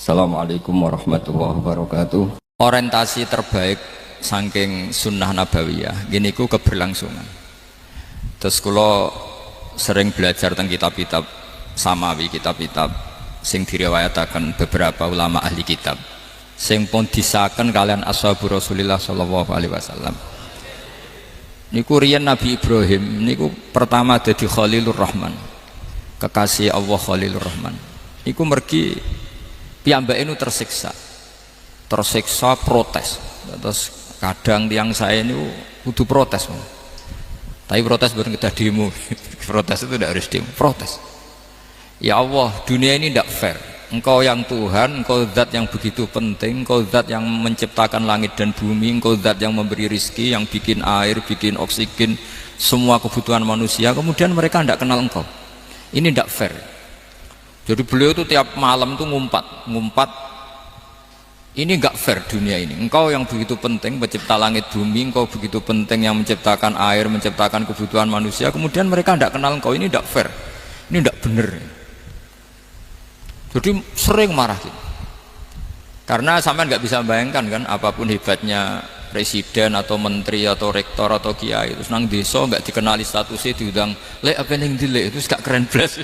Assalamualaikum warahmatullahi wabarakatuh. Orientasi terbaik saking sunnah nabawiyah gini ku keberlangsungan. Terus kalau sering belajar tentang kitab-kitab samawi, kitab-kitab sing diriwayataken beberapa ulama ahli kitab sing pun disahkan kalian ashabu Rasulillah sallallahu alaihi wasallam. Niku riyen Nabi Ibrahim niku pertama dadi Khalilur Rahman, kekasih Allah Khalilur Rahman. Niku mergi piyambake nu tersiksa protes. Terus kadang tiang saya ini kudu protes, tapi protes bukan kita demo. Protes itu tidak harus demo, protes. Ya Allah, dunia ini tidak fair. Engkau yang Tuhan, engkau zat yang begitu penting, engkau zat yang menciptakan langit dan bumi, engkau zat yang memberi rizki, yang bikin air, bikin oksigen, semua kebutuhan manusia, kemudian mereka tidak kenal engkau. Ini tidak fair. Jadi beliau itu tiap malam tuh ngumpat. Ini enggak fair dunia ini. Engkau yang begitu penting pencipta langit bumi, engkau begitu penting yang menciptakan air, menciptakan kebutuhan manusia, kemudian mereka tidak kenal engkau. Ini enggak fair. Ini enggak benar. Jadi sering marah gitu. Karena sampean nggak bisa bayangkan kan, apapun hebatnya presiden atau menteri atau rektor atau kiai terus nang desa nggak dikenali statusnya, diundang lek apa yang dilek itu gak keren belas.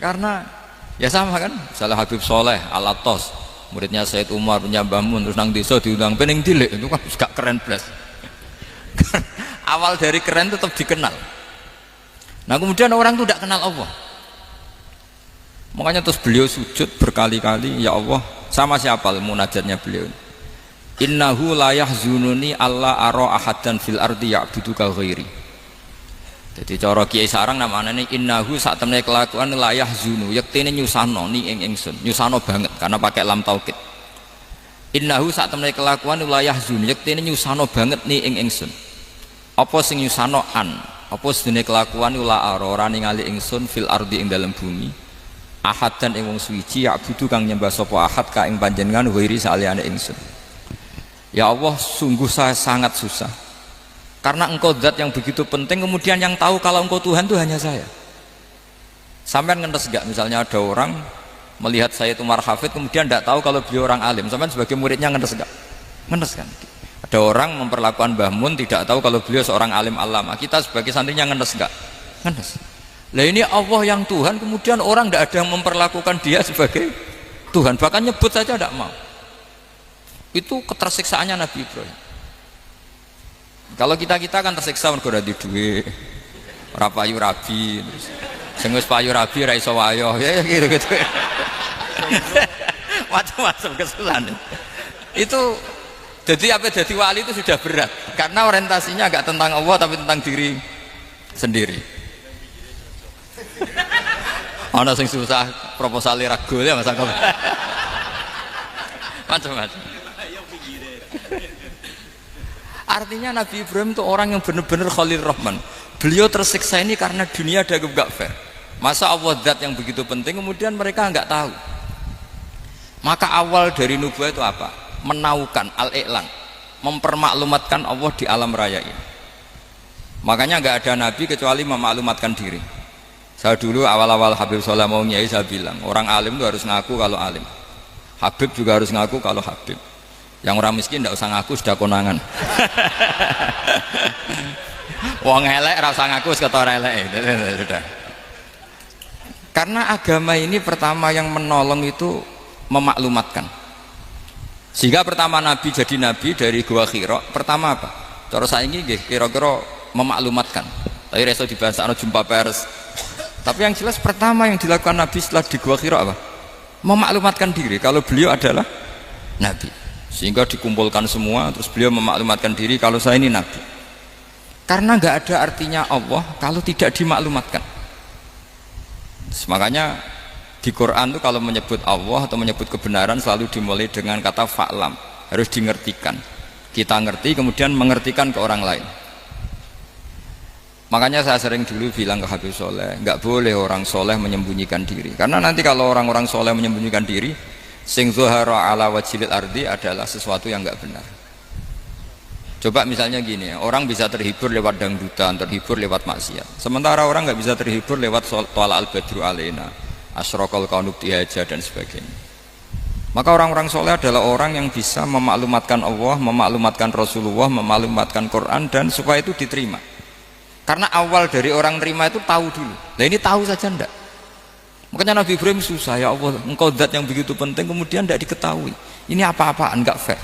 Karena ya sama kan, salah Habib Soleh Alatos, muridnya Said Umar punya Mbah Mun, terus nang desa diundang pening dilek, itu kan gak keren belas. Awal dari keren tetap dikenal. Nah kemudian orang itu tidak kenal Allah. Makanya terus beliau sujud berkali-kali, ya Allah, sama siapa munajatnya beliau? Innahu la yahzununi alla ara ahadan fil ardi ya'buduka ghairi. Jadi cara kiai sarang namanya ini innahu saat temne kelakuan la yahzunu, yektene nyusano ni ing ingsun, nyusano banget karena pakai lam taukid. Innahu saat temne kelakuan la yahzunu, yektene nyusano banget ni ing ingsun. Apa sing nyusano an? Apa sedene kelakuan la ora ningali ingsun fil ardi ing dalam bumi. Ahadan ing wong suci ya'budu kang nyembah sapa ahad ka ing panjenengan ghairi saliyane ingsun. Ya Allah, sungguh saya sangat susah. Karena engkau zat yang begitu penting, kemudian yang tahu kalau engkau Tuhan itu hanya saya. Sampean ngenes gak misalnya ada orang melihat saya itu marhafid kemudian tidak tahu kalau beliau orang alim, sampean sebagai muridnya ngenes gak? Ngenes kan? Ada orang memperlakukan Mbah Mun tidak tahu kalau beliau seorang alim alama, kita sebagai santrinya ngenes gak? Ngenes. Lah ini Allah yang Tuhan, kemudian orang tidak ada yang memperlakukan dia sebagai Tuhan, bahkan nyebut saja tidak mau. Itu ketersiksaannya Nabi Ibrahim. Kalau kita kan tersiksa mergo di duit, ora payu rabi, sing wis payu rabi ra iso wayo, ya gitu. Macam-macam kesulitan. Itu jadi apa, jadi wali itu sudah berat karena orientasinya agak tentang Allah tapi tentang diri sendiri. Ana sing susah proposal ragu ya Mas Angkop. Macam-macam. Artinya Nabi Ibrahim itu orang yang benar-benar Khalil Rahman. Beliau tersiksa ini karena dunia ada gak fair. Masa Allah zat yang begitu penting kemudian mereka nggak tahu. Maka awal dari nubuah itu apa? Menaukan al-i'lan, mempermaklumatkan Allah di alam raya ini. Makanya nggak ada nabi kecuali memaklumatkan diri. Saya dulu awal-awal Habib Soleh mau nyai, saya bilang orang alim itu harus ngaku kalau alim, Habib juga harus ngaku kalau Habib. Yang orang miskin tidak usah ngaku, sudah konangan. Wong elek rasa ngaku seketor elek. Sudah. Karena agama ini pertama yang menolong itu memaklumatkan. Sehingga pertama Nabi jadi Nabi dari Gua Hira, pertama apa? Cara saya ini kira-kira memaklumatkan. Tapi reso dibahas jumpa pers. Tapi yang jelas pertama yang dilakukan Nabi setelah di Gua Hira apa? Memaklumatkan diri kalau beliau adalah Nabi. Sehingga dikumpulkan semua, terus beliau memaklumatkan diri kalau saya ini Nabi. Karena nggak ada artinya Allah kalau tidak dimaklumatkan. Makanya di Quran itu kalau menyebut Allah atau menyebut kebenaran selalu dimulai dengan kata fa'lam, harus dingertikan. Kita ngerti kemudian mengertikan ke orang lain. Makanya saya sering dulu bilang ke Habib Soleh, nggak boleh orang soleh menyembunyikan diri. Karena nanti kalau orang-orang soleh menyembunyikan diri, sing zuhara ala wajhil ardi adalah sesuatu yang nggak benar. Coba misalnya gini, orang bisa terhibur lewat dangdutan, terhibur lewat maksiat. Sementara orang nggak bisa terhibur lewat thala al badru alaina, asyraqal kaunub dihaja dan sebagainya. Maka orang-orang soleh adalah orang yang bisa memaklumatkan Allah, memaklumatkan Rasulullah, memaklumatkan Quran, dan supaya itu diterima. Karena awal dari orang terima itu tahu dulu. Nah ini tahu saja ndak. Makanya Nabi Ibrahim susah, ya Allah, engkau zat yang begitu penting kemudian tidak diketahui. Ini apa-apaan, enggak fair.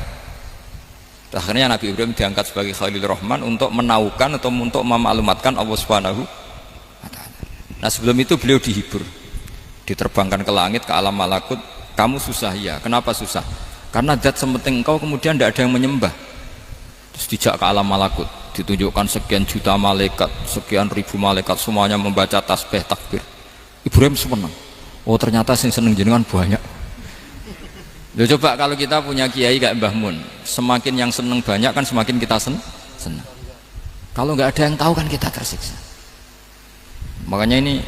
Akhirnya Nabi Ibrahim diangkat sebagai Khalil Rahman untuk menaukan atau untuk memaklumatkan Allah Subhanahu wa ta'ala. Nah sebelum itu beliau dihibur, diterbangkan ke langit, ke alam malakut. Kamu susah ya, kenapa susah? Karena zat sementing engkau kemudian tidak ada yang menyembah. Terus dijak ke alam malakut, ditunjukkan sekian juta malaikat, sekian ribu malaikat, semuanya membaca tasbih takbir. Ibrahim senang. Oh ternyata yang seneng jenengan banyak. Loh, coba kalau kita punya kiai kayak Mbah Mun, semakin yang seneng banyak kan semakin kita senang. Kalau nggak ada yang tahu kan kita tersiksa. Makanya ini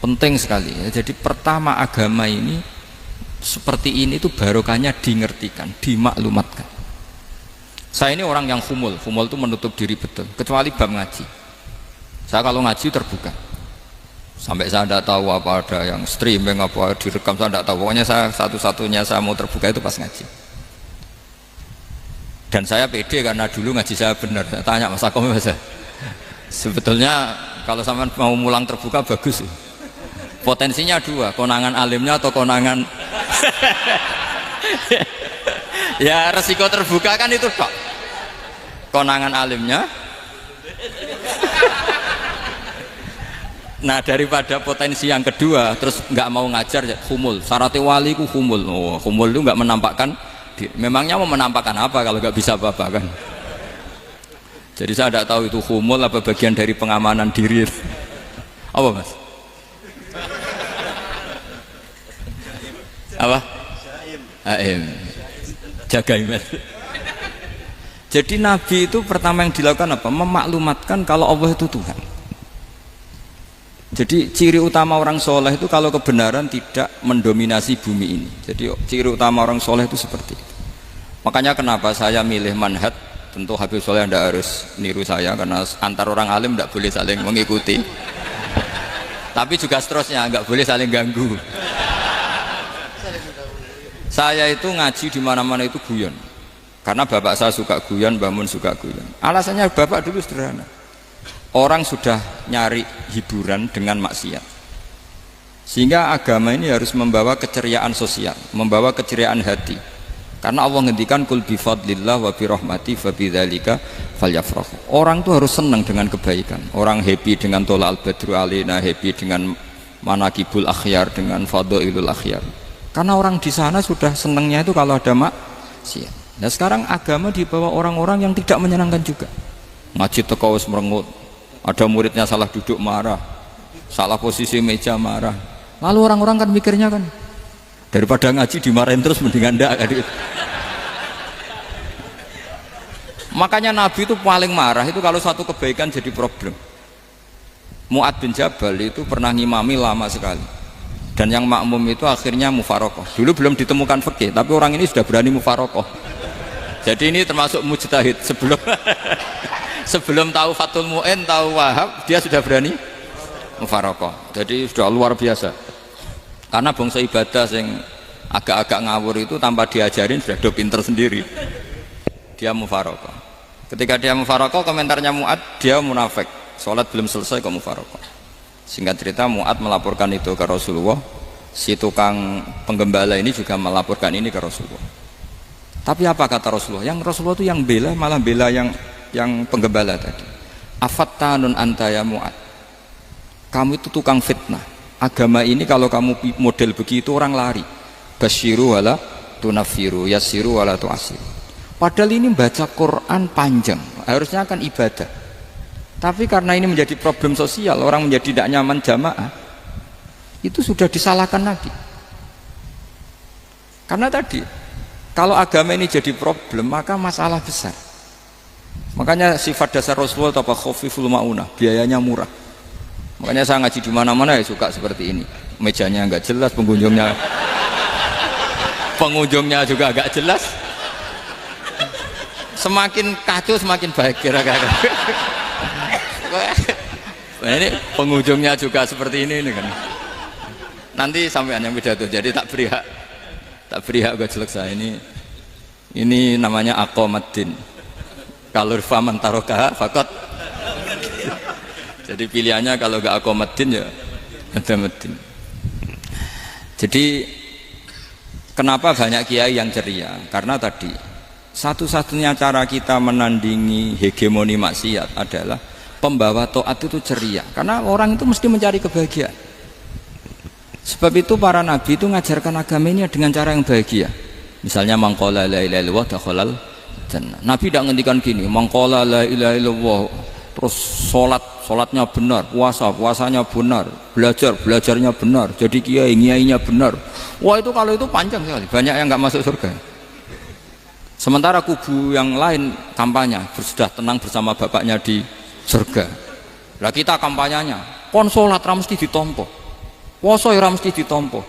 penting sekali ya. Jadi pertama agama ini seperti ini tuh barokahnya dingertikan, dimaklumatkan. Saya ini orang yang humul itu menutup diri betul, kecuali bab ngaji. Saya kalau ngaji terbuka, sampai saya tidak tahu apa ada yang streaming apa direkam, saya tidak tahu. Pokoknya saya satu-satunya saya mau terbuka itu pas ngaji. Dan saya pede karena dulu ngaji saya benar. Saya tanya Mas Akom, sebetulnya kalau sampean mau mulang terbuka bagus. Potensinya dua, konangan alimnya atau konangan ya resiko terbuka kan itu Pak, konangan alimnya. Nah daripada potensi yang kedua terus nggak mau ngajar ya humul, syaratnya wali ku humul. Oh, humul itu nggak menampakkan, memangnya mau menampakkan apa kalau nggak bisa apa-apa kan. Jadi saya tidak tahu itu humul apa bagian dari pengamanan diri. Apa Mas? Apa? Aim. Jaga iman. Jadi Nabi itu pertama yang dilakukan apa? Memaklumatkan kalau Allah itu Tuhan. Jadi ciri utama orang soleh itu kalau kebenaran tidak mendominasi bumi ini. Jadi ciri utama orang soleh itu seperti itu. Makanya kenapa saya milih manhaj, tentu Habib Soleh tidak harus niru saya karena antar orang alim tidak boleh saling mengikuti. Tapi juga seterusnya nggak boleh saling ganggu. Saya itu ngaji di mana-mana itu guyon. Karena bapak saya suka guyon, Mbah Mun suka guyon. Alasannya bapak dulu sederhana. Orang sudah nyari hiburan dengan maksiat. Sehingga agama ini harus membawa keceriaan sosial, membawa keceriaan hati. Karena Allah ngendikan kul bi fadlillah wa bi rahmati fa bidzalika falyafrahu. Orang tuh harus senang dengan kebaikan. Orang happy dengan tolal badru alina, happy dengan manakibul akhyar, dengan fadhailul akhyar. Karena orang di sana sudah senangnya itu kalau ada maksiat. Nah sekarang agama dibawa orang-orang yang tidak menyenangkan juga. Ngaji teko wis merengut, ada muridnya salah duduk marah, salah posisi meja marah. Lalu orang-orang kan mikirnya kan, daripada ngaji dimarahin terus mendingan ndak kan. Makanya Nabi itu paling marah itu kalau satu kebaikan jadi problem. Mu'ad bin Jabal itu pernah ngimami lama sekali. Dan yang makmum itu akhirnya mufarokoh. Dulu belum ditemukan fikih, tapi orang ini sudah berani mufarokoh. Jadi ini termasuk mujtahid. Sebelum tahu Fathul Mu'in, tahu Wahab, dia sudah berani mufarokoh. Jadi sudah luar biasa. Karena bangsa ibadah yang agak-agak ngawur itu tanpa diajarin sudah do pinter sendiri. Dia mufarokoh. Ketika dia mufarokoh, komentarnya Mu'ad, dia munafik. Sholat belum selesai kok mufarokoh. Singkat cerita Mu'ad melaporkan itu ke Rasulullah. Si tukang penggembala ini juga melaporkan ini ke Rasulullah. Tapi apa kata Rasulullah? Yang Rasulullah itu yang bela, malah bela yang penggembala tadi. Afattanun anta ya Mu'ad, kamu itu tukang fitnah. Agama ini kalau kamu model begitu orang lari. Basyiru wala tunafiru, yassiru wala tu'asiru. Padahal ini baca Quran panjang, harusnya kan ibadah. Tapi karena ini menjadi problem sosial, orang menjadi tidak nyaman jamaah, itu sudah disalahkan Nabi. Karena tadi, kalau agama ini jadi problem, maka masalah besar. Makanya sifat dasar Rasulullah apa khafiful maunah, biayanya murah. Makanya saya ngaji di mana-mana ya suka seperti ini. Mejanya enggak jelas, pengunjungnya juga enggak jelas. Semakin kacau semakin baik kira-kira. Nah, ini pengunjungnya juga seperti ini kan. Nanti sampean yang pidato, jadi tak beri hak Tak beri hak gojlok saya ini namanya aqomaddin. Kalau faman tarokaha fakot. Jadi pilihannya kalau gak aqomaddin ya ada medin. Jadi kenapa banyak kiai yang ceria? Karena tadi satu-satunya cara kita menandingi hegemoni maksiat adalah pembawa taat itu ceria. Karena orang itu mesti mencari kebahagiaan. Sebab itu para nabi itu mengajarkan agamanya dengan cara yang bahagia. Misalnya mangqala la ilaha illallah dakhalal jannah. Nabi tidak ngendikan gini, mangqala la ilaha illallah terus sholatnya benar, puasanya benar, belajarnya benar, jadi kiainya benar. Wah itu kalau itu panjang sekali, banyak yang nggak masuk surga. Sementara kubu yang lain kampanye sudah tenang bersama bapaknya di surga. Lah kita kampanyenya, kon sholat ra mesti ditompo, puasa ra mesti ditompo.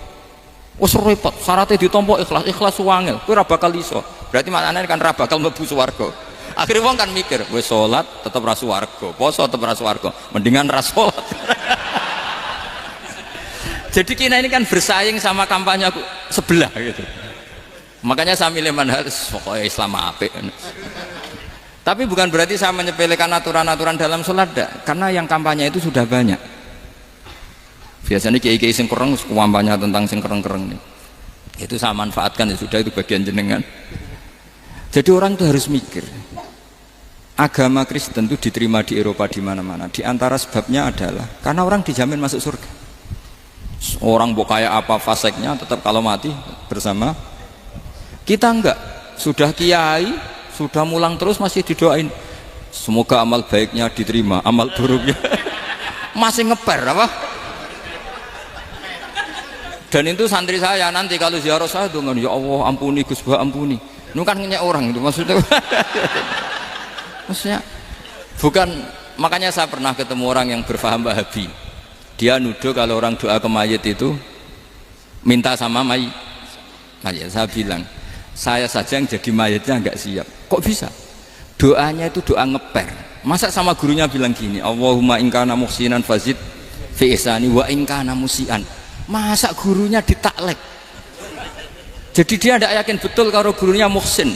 Wes repot, syaratnya ditompo ikhlas wangel, kowe ra bakal iso. Berarti maknane kan ra bakal mlebu swarga. Akhirnya wong kan mikir, wes sholat tetap ra swarga, poso tetap ra swarga, mendingan ra sholat. Jadi kita ini kan bersaing sama kampanye sebelah gitu. Makanya saya milih manhaj pokoknya Islam apik. Tapi bukan berarti saya menyepelekan aturan-aturan dalam sholat, karena yang kampanye itu sudah banyak. Biasanya kiai-kiai sing kereng kampanye tentang sing kereng-kereng nih. Itu saya manfaatkan, ya sudah, itu bagian jenengan. Jadi orang itu harus mikir. Agama Kristen itu diterima di Eropa di mana-mana. Di antara sebabnya adalah karena orang dijamin masuk surga. Orang mau kayak apa faseknya tetap kalau mati bersama. Kita enggak. Sudah kiai, sudah mulang terus masih didoain. Semoga amal baiknya diterima, amal buruknya masih ngeper apa? Dan itu santri saya nanti kalau ziarah saya dengan ya Allah ampuni Gus Bah ampuni. Ini kan ngenyek orang itu maksudnya. Maksudnya bukan, makanya saya pernah ketemu orang yang berfaham Wahabi. Dia nuduh kalau orang doa ke mayit itu minta sama mayit. Saya bilang, saya saja yang jadi mayitnya nggak siap. Kok bisa? Doanya itu doa ngeper. Masa sama gurunya bilang gini, Allahumma in kana muhsinan fazid fi ihsani wa in kana musian. Masa gurunya ditaklek? Jadi dia tidak yakin betul kalau gurunya muhsin,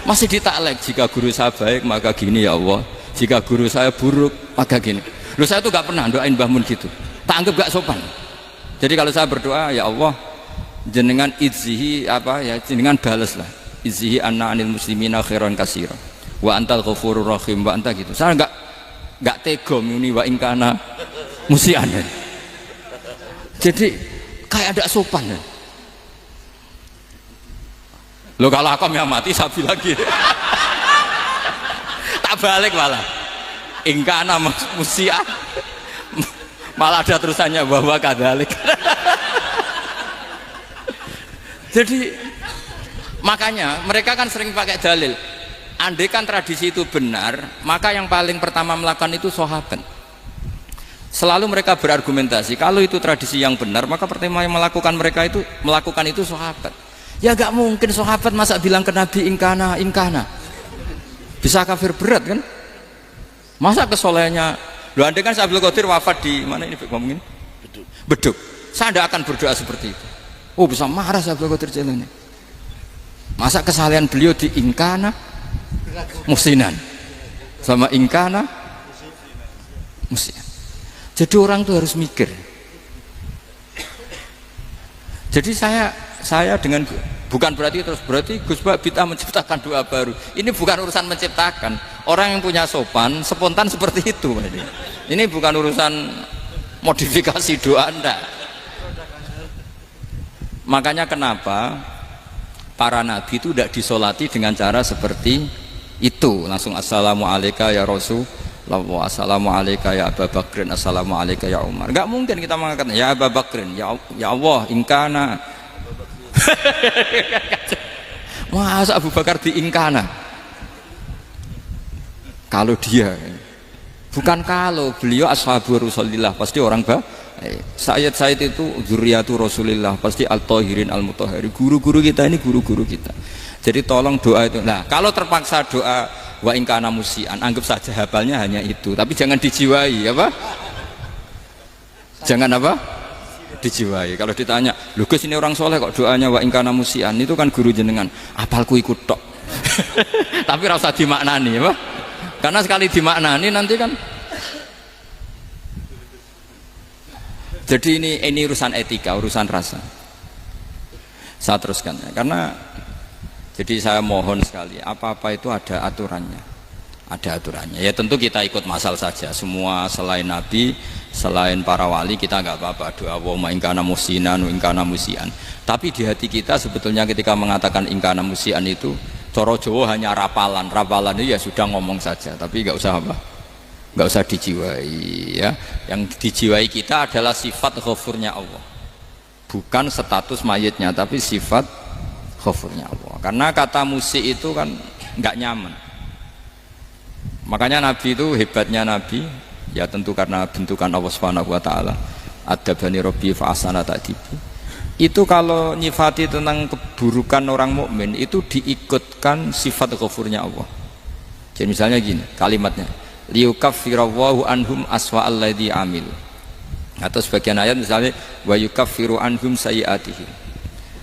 masih ditaklek. Jika guru saya baik maka gini ya Allah, jika guru saya buruk maka gini. Loh saya tuh gak pernah doain Mbah Mun gitu, tak anggap gak sopan. Jadi kalau saya berdoa ya Allah jenengan izzihi apa ya, jenengan balas lah, izzihi anna anil muslimina khairan katsira wa antal ghafurur rahim wa anta gitu. Saya gak tega muni wa in kana musian. Jadi kayak ada sopan ya. Loh kalau aku yang mati sapi lagi. Tak balik malah. Ingkana musia. Malah ada terusannya bahwa kadalik. Jadi makanya mereka kan sering pakai dalil. Andai kan tradisi itu benar, maka yang paling pertama melakukan itu sahabat. Selalu mereka berargumentasi kalau itu tradisi yang benar, maka pertama yang melakukan itu sahabat. Ya gak mungkin sahabat masa bilang ke Nabi ingkana bisa kafir berat kan? Masa kesolehannya loh, andai kan Abdul Qadir wafat di mana ini ngomongin? Beduk. Saya tidak akan berdoa seperti itu. Oh bisa marah Abdul Qadir Jailani. Masa kesalahan beliau di ingkana musinan sama ingkana musian. Jadi orang tuh harus mikir. Jadi saya dengan bukan berarti Gus Bah bid'ah menciptakan doa baru. Ini bukan urusan menciptakan. Orang yang punya sopan spontan seperti itu. Ini bukan urusan modifikasi doa Anda. Makanya kenapa para nabi itu tidak disolati dengan cara seperti itu, langsung assalamualaikum ya Rasul. Assalamualaikum ya Abu Bakrin, assalamualaikum ya Umar. Enggak mungkin kita mengatakan ya Abu Bakrin, ya Allah ingkana. Masa Abu Bakar di ingkana? Kalau dia bukan kalau beliau ashabu Rasulillah pasti orang Sayyid itu zuriyatu Rasulillah pasti al-tahirin al-mutahhari. Guru-guru kita ini guru-guru kita. Jadi tolong doa itu. Nah, kalau terpaksa doa wa in kana musian, anggap saja hafalnya hanya itu, tapi jangan dijiwai apa? Jangan apa? Dijiwai. Kalau ditanya, "Lho Gus ini orang soleh kok doanya wa ingkana musian?" Itu kan guru jenengan. Apalku ikut tok. Tapi ora usah dimaknani, apa? Karena sekali dimaknani nanti kan. Jadi ini urusan etika, urusan rasa. Saya teruskan ya. Karena jadi saya mohon sekali, apa-apa itu ada aturannya. Ada aturannya. Ya tentu kita ikut masal saja. Semua selain Nabi, selain para wali kita nggak apa-apa. Doa Allahumma ingkana musinan, ingkana musian. Tapi di hati kita sebetulnya ketika mengatakan ingkana musian itu, coro Jawa hanya rapalan. Rapalan itu ya sudah ngomong saja. Tapi nggak usah apa? Nggak usah dijiwai. Ya. Yang dijiwai kita adalah sifat ghafurnya Allah. Bukan status mayitnya, tapi sifat ghafurnya Allah. Karena kata musik itu kan nggak nyaman. Makanya Nabi itu hebatnya Nabi, ya tentu karena bentukan Allah Subhanahu wa taala. Adabani Rabbi fa ahsana ta'dibi. Itu kalau nyifati tentang keburukan orang mukmin itu diikutkan sifat ghafurnya Allah. Jadi misalnya gini, kalimatnya liyukaffirallahu anhum aswa alladzi amil. Atau sebagian ayat misalnya wa yukaffiru anhum sayiatihim.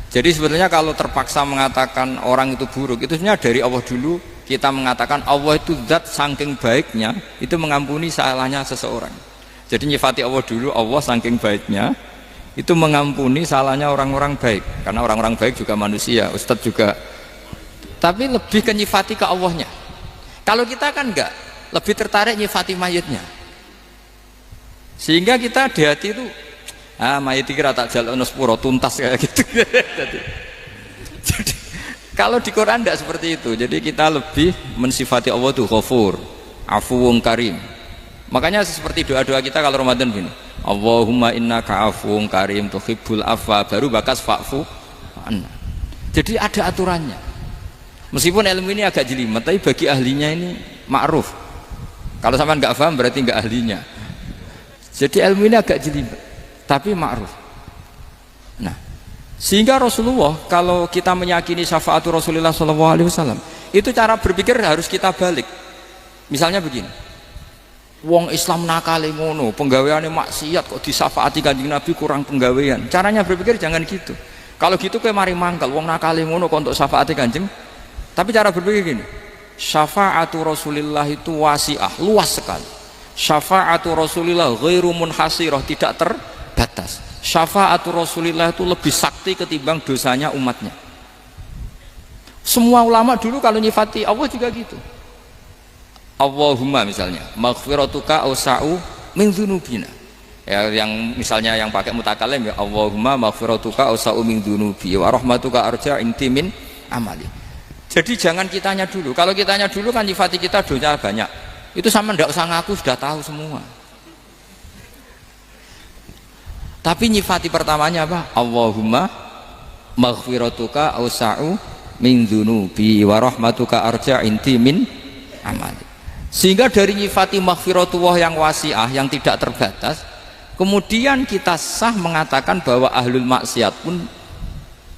Jadi sebetulnya kalau terpaksa mengatakan orang itu buruk, itu sebenarnya dari Allah dulu kita mengatakan Allah itu zat saking baiknya itu mengampuni salahnya seseorang. Jadi nyifati Allah dulu, Allah saking baiknya itu mengampuni salahnya orang-orang baik, karena orang-orang baik juga manusia, Ustadz juga. Tapi lebih ke nyifati ke Allahnya. Kalau kita kan enggak, lebih tertarik nyifati mayitnya. Sehingga kita di hati itu mayit kira tak jalan sepuro tuntas kayak gitu. Jadi kalau di Quran tidak seperti itu. Jadi kita lebih mensifati Allah itu Ghafur, Afuwun Karim. Makanya seperti doa-doa kita kalau Ramadan gini, Allahumma innaka afuwun karim tuhibbul afwa, baru bakas fa'fu anna. Jadi ada aturannya. Meskipun ilmu ini agak jelimet, tapi bagi ahlinya ini ma'ruf. Kalau sama nggak paham berarti nggak ahlinya. Jadi ilmu ini agak jelimet, tapi ma'ruf. Nah, sehingga Rasulullah kalau kita meyakini syafaatu Rasulullah SAW itu cara berpikir harus kita balik. Misalnya begini, wong Islam nakale ngono, penggaweane maksiat kok disafaati Kanjeng Nabi kurang penggawean. Caranya berpikir jangan gitu. Kalau gitu kowe mari mangkel, wong nakale ngono kok untuk syafaati Kanjeng. Tapi cara berpikir gini, syafaatu Rasulullah itu wasi'ah, luas sekali. Syafaatu Rasulullah ghairu munhasirah, tidak terbatas. Syafaatu Rasulullah itu lebih sakti ketimbang dosanya umatnya. Semua ulama dulu kalau nyifati Allah juga gitu. Allahumma misalnya maghfiratuka awsa'u min dzunubina. Ya, yang misalnya yang pakai mutakalim ya Allahumma maghfiratuka awsa'u min dzunubi wa rahmatuka arja inti min amali. Jadi jangan kitanya dulu. Kalau kitanya dulu kan nyifati kita dosa banyak. Itu sama ndak usah ngaku, sudah tahu semua. Tapi nyifati pertamanya apa? Allahumma maghfiratuka awsa'u min dzunubi wa rahmatuka arja inti min amali. Sehingga dari nyifati maghfiratullah yang wasi'ah, yang tidak terbatas, kemudian kita sah mengatakan bahwa ahlul maksiat pun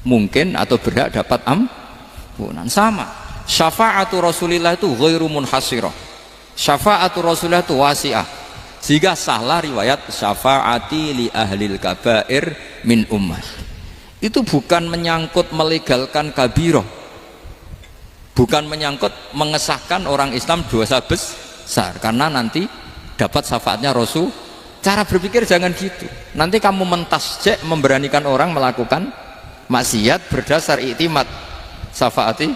mungkin atau berhak dapat ampunan. Sama, syafaatu Rasulillah itu ghairu munhasirah, syafaatu Rasulillah itu wasi'ah. Sehingga sahlah riwayat syafaati li ahlil kabair min ummah. Itu bukan menyangkut melegalkan kabirah, bukan menyangkut mengesahkan orang Islam dosa besar, karena nanti dapat syafaatnya Rasul. Cara berpikir jangan gitu. Nanti kamu mentasjek, memberanikan orang melakukan maksiat berdasar iktimat syafaati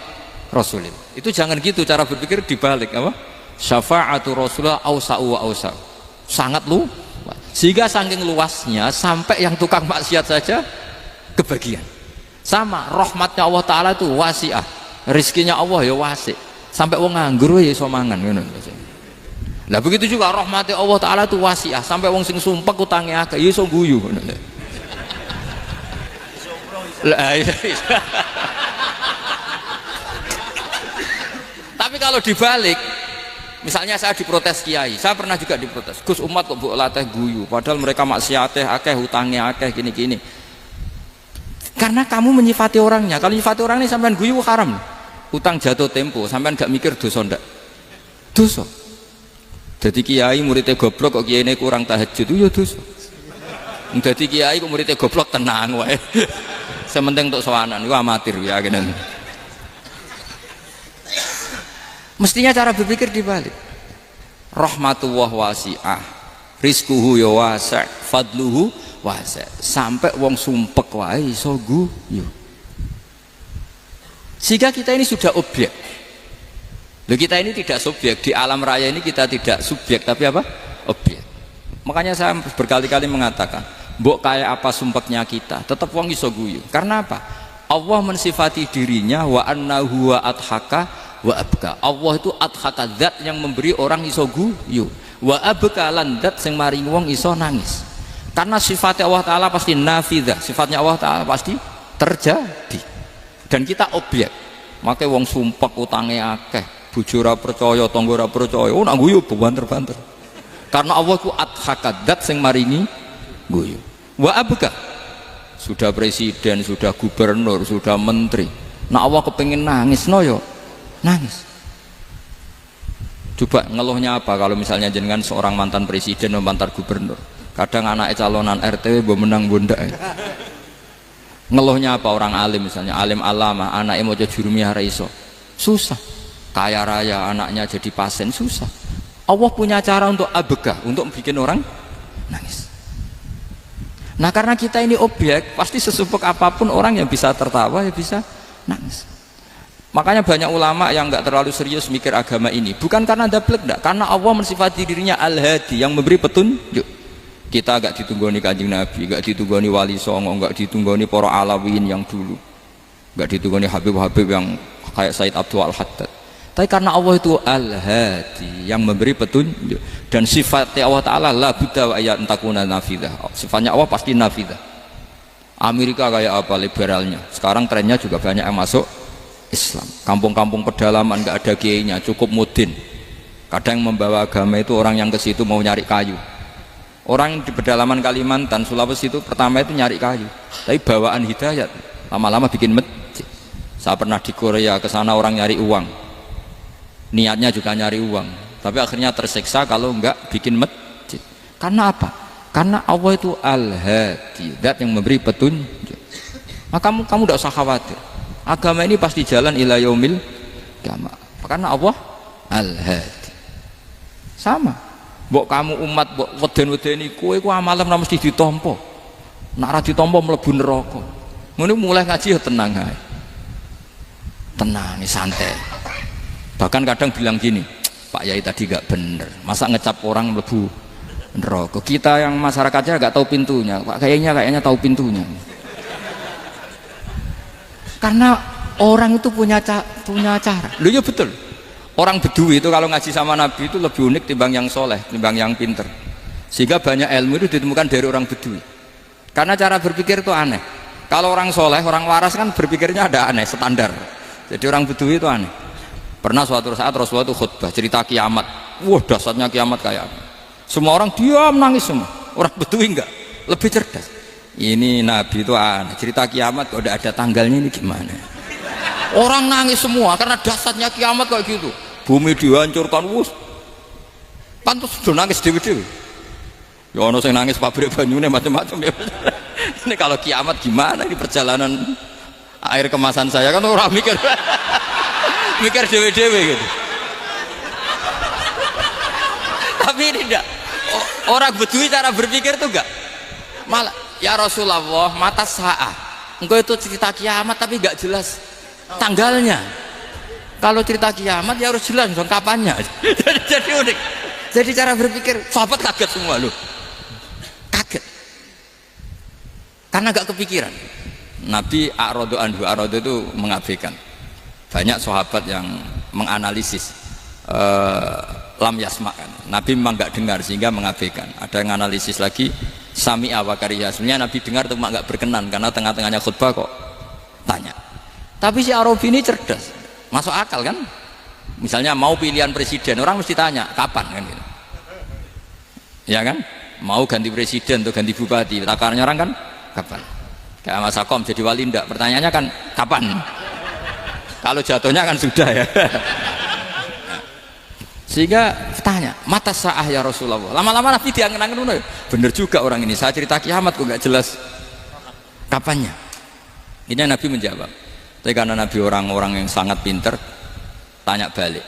Rasulillah. Itu jangan gitu cara berpikir, dibalik apa? Syafaatu Rasulullah awsa'u wa awsa'u, sangat luas. Sehingga saking luasnya sampai yang tukang maksiat saja kebagian. Sama, rahmatnya Allah Ta'ala itu wasi'ah, rizkinya Allah ya wasi, sampai wong nganggur ya iso mangan ngono. Nah begitu juga rahmati Allah Ta'ala itu wasi'ah, sampai wong sing sumpek utange akeh ya iso guyu ngono. Tapi kalau dibalik, misalnya saya diprotes kiai, saya pernah juga diprotes, Gus umat kok mbok latih guyu padahal mereka maksiate akeh, utange akeh, gini-gini. Karena kamu menyifati orangnya. Kalau menyifati orang ini sampean guyu haram. Utang jatuh tempo, sampean gak mikir dosa ndak? Dosa. Jadi kiai muridnya goblok kok kiai ini kurang tahajud itu ya dosa. Dadi kiai kok muridnya goblok tenang wae. Sementing untuk sowanan iku amatir ya kene. Mestinya cara berpikir dibalik. Rahmatullah wasi'ah, rizquhu ya wasi', fadluhu wasi'. Sampai wong sumpek wae iso guyu. Sehingga kita ini sudah objek. Loh, kita ini tidak subjek di alam raya ini, kita tidak subjek tapi apa? Objek. Makanya saya berkali-kali mengatakan, mbok kayak apa sumpeknya kita, tetap wong iso guyu. Karena apa? Allah mensifati dirinya wa annahu wa adhaka wa abka. Allah itu adhaka, zat yang memberi orang iso guyu. Wa abka lan zat sing maringi wong iso nangis. Karena sifatnya Allah Ta'ala pasti nafidah, sifatnya Allah Ta'ala pasti terjadi. Dan kita objek. Makanya wong sumpek utange akeh, bojo ora percaya, tangga ora percaya, nak guyu banter-banter. Karena Allah ku adhaka, zat sing maringi guyu. Wa abka, sudah presiden, sudah gubernur, sudah menteri, nak Allah kepengin nangis no yo nangis. Coba ngeluhnya apa kalau misalnya jenengan seorang mantan presiden atau mantan gubernur, kadang anaknya calonan RT bo menang bunda. Ngeluhnya apa orang alim, misalnya alim alama, anaknya mau jadi jurumiyah raiso, susah. Kaya raya anaknya jadi pasien, susah. Allah punya cara untuk abegah, untuk bikin orang nangis. Nah karena kita ini objek, pasti sesumpek apapun orang yang bisa tertawa ya bisa nangis. Makanya banyak ulama yang nggak terlalu serius mikir agama ini, bukan karena dablek, enggak, karena Allah mensifati dirinya Al-Hadi, yang memberi petunjuk. Kita nggak ditunggoni Kanjeng Nabi, nggak ditunggoni Wali Songo, nggak ditunggoni para Alawin yang dulu, nggak ditunggoni Habib-Habib yang kayak Said Abdul Al-Haddad. Tapi karena Allah itu Al-Hadi, yang memberi petunjuk, dan sifatnya Allah Ta'ala la budda wa ayat entakuna nafidah. Sifatnya Allah pasti nafidah. Amerika kayak apa liberalnya, sekarang trennya juga banyak yang masuk Islam. Kampung-kampung pedalaman nggak ada kiainya, cukup mudin. Kadang membawa agama itu orang yang ke situ mau nyari kayu. Orang di pedalaman Kalimantan, Sulawesi itu pertama itu nyari kayu, tapi bawaan hidayat, lama-lama bikin masjid. Saya pernah di Korea, ke sana orang nyari uang, niatnya juga nyari uang, tapi akhirnya tersiksa kalau enggak bikin masjid. Karena apa? Karena Allah itu Al-Hadi, zat yang memberi petunjuk. Maka kamu tidak usah khawatir, agama ini pasti jalan ila yaumil qiyamah, karena Allah Al-Hadi. Sama, mbok kamu umat mbok weden-wedeni kowe ku amalan ora mesti ditampa, nek ora ditampa mlebu neraka. Ngono mulai ngaji ya tenang ae, tenang santai. Bahkan kadang bilang gini, Pak Yai tadi gak bener, masa ngecap orang mlebu neraka. Kita yang masyarakatnya gak tahu pintunya, Pak kayaknya tahu pintunya. Karena orang itu punya cara. Loh ya betul. Orang Bedui itu kalau ngaji sama Nabi itu lebih unik timbang yang soleh, timbang yang pinter. Sehingga banyak ilmu itu ditemukan dari orang Bedui. Karena cara berpikir itu aneh. Kalau orang soleh, orang waras kan berpikirnya ada aneh, standar. Jadi orang Bedui itu aneh. Pernah suatu saat Rasulullah itu khutbah cerita kiamat. Wah dahsyatnya kiamat kayak apa? Semua orang diam nangis semua. Orang Bedui enggak, lebih cerdas. Ini Nabi itu aneh, cerita kiamat kok udah ada tanggalnya, ini gimana? Orang nangis semua karena dahsyatnya kiamat kayak gitu. Bumi dihancurkan, wus. Pantas sudah nangis dewi-dewi. Ya ono sing nangis pabrik banyune macam-macam ya. Ini kalau kiamat gimana ini perjalanan air kemasan saya kan orang mikir mikir dewi-dewi gitu. Tapi ini enggak. Orang Bedui cara berpikir tuh enggak. Malah ya Rasulullah mata sa'ah, engkau itu cerita kiamat tapi gak jelas tanggalnya. Kalau cerita kiamat ya harus jelas dong kapannya. Jadi unik. Jadi cara berpikir sahabat kaget semua loh, kaget karena gak kepikiran. Nabi a'radu anhu, a'radu itu mengabaikan. Banyak sahabat yang menganalisis lam yasma'kan, Nabi memang gak dengar sehingga mengabaikan. Ada yang analisis lagi sami'a wa kariha, sebenarnya Nabi dengar itu gak berkenan karena tengah-tengahnya khutbah kok tanya. Tapi si Arabi ini cerdas, masuk akal kan. Misalnya mau pilihan presiden, orang mesti tanya kapan kan gitu. Ya kan, mau ganti presiden atau ganti bupati, takarnya orang kan kapan. Kayak Mas Akom jadi wali ndak, pertanyaannya kan kapan. Kalau jatuhnya kan sudah ya. Sehingga tanya, mata sa'ah ya Rasulullah. Lama-lama Nabi diangen-angen, bener juga orang ini, saya cerita kiamat kok gak jelas kapannya. Ini Nabi menjawab. Tapi karena Nabi orang-orang yang sangat pinter, tanya balik,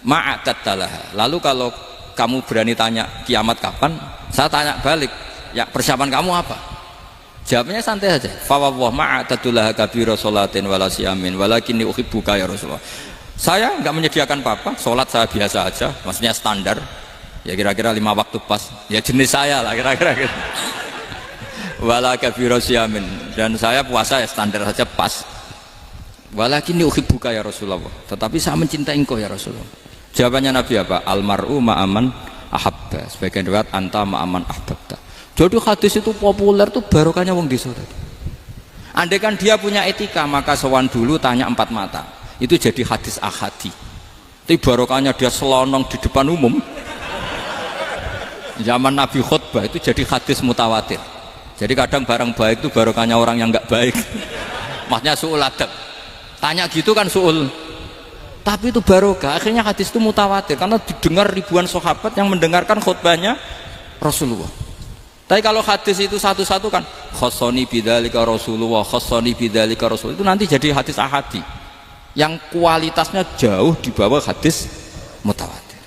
ma'adat talaha. Lalu kalau kamu berani tanya kiamat kapan, saya tanya balik, ya persiapan kamu apa? Jawabnya santai saja. Fa wallah ma'adatulaha kabira sholatin wala siyamin walakinni uhibbuka ya Rasulullah. Saya enggak menyediakan apa-apa, sholat saya biasa aja, maksudnya standar. Ya kira-kira 5 waktu pas. Ya jenis saya lah kira-kira gitu. Wala kabira siyamin, dan saya puasa ya standar saja pas. Walakinni uhibbuka ya Rasulullah. Tetapi saya mencintai engkau ya Rasulullah. Jawabannya Nabi apa? Almar'u ma'aman ahabba. Sebagian riwayat anta ma'aman ahbabta. Jadi hadis itu populer tuh barokahnya wong desa tadi. Andai kan dia punya etika, maka sowan dulu tanya 4 mata. Itu jadi hadis ahadi. Tapi barokahnya dia selonong di depan umum. Zaman Nabi khutbah itu jadi hadis mutawatir. Jadi kadang barang baik itu barokahnya orang yang enggak baik. Maksudnya su'ul adab. Tanya gitu kan su'ul. Tapi itu barokah. Akhirnya hadis itu mutawatir karena didengar ribuan sahabat yang mendengarkan khutbahnya Rasulullah. Tapi kalau hadis itu satu-satu kan khossoni bidzalika Rasulullah, khossoni bidzalika Rasul, itu nanti jadi hadis ahadi yang kualitasnya jauh di bawah hadis mutawatir.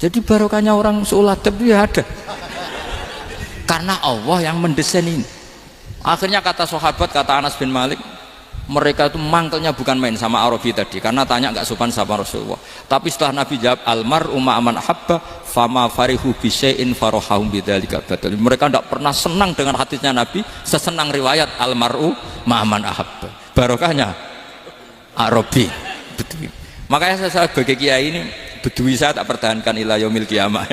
Jadi barokahnya orang su'ul adab itu ya ada. Karena Allah yang mendesain ini. Akhirnya kata sahabat, kata Anas bin Malik, mereka itu mangkelnya bukan main sama Arabi tadi, karena tanya nggak sopan sama Rasulullah. Tapi setelah Nabi jawab almar'u ma'aman habba fama farihu bisyai'in farahahum bidzalika batal. Mereka tidak pernah senang dengan hadisnya Nabi sesenang riwayat almar'u ma'aman ahabba. Barokahnya Arabi. Bedui. Makanya saya sebagai kiai ini bedui saya tak pertahankan ila yaumil qiyamah.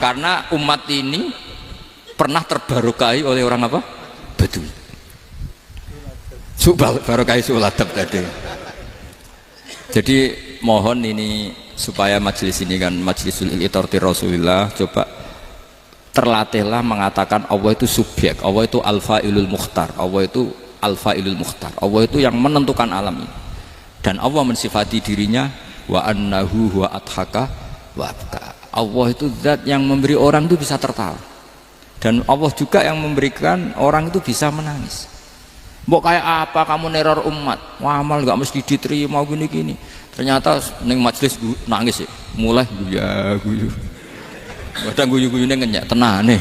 Karena umat ini pernah terbarokahi oleh orang apa? Bedui. Barokahi su'ul adab tadi. Jadi mohon ini supaya majelis ini kan majlisul itorti Rasulillah, coba terlatihlah mengatakan Allah itu subjek, Allah itu al-fa'ilul mukhtar, Allah itu al-fa'ilul mukhtar, Allah itu yang menentukan alam ini. Dan Allah mensifati dirinya wa annahu huwa adhaka wa abka. Allah itu zat yang memberi orang itu bisa tertawa, dan Allah juga yang memberikan orang itu bisa menangis. Mbok kayak apa kamu neror umat, amal nggak mesti diterima gini-gini. Ternyata neng majelis nangis ya, mulai guyu. Kadang guyu-guyune ngenyek tenane.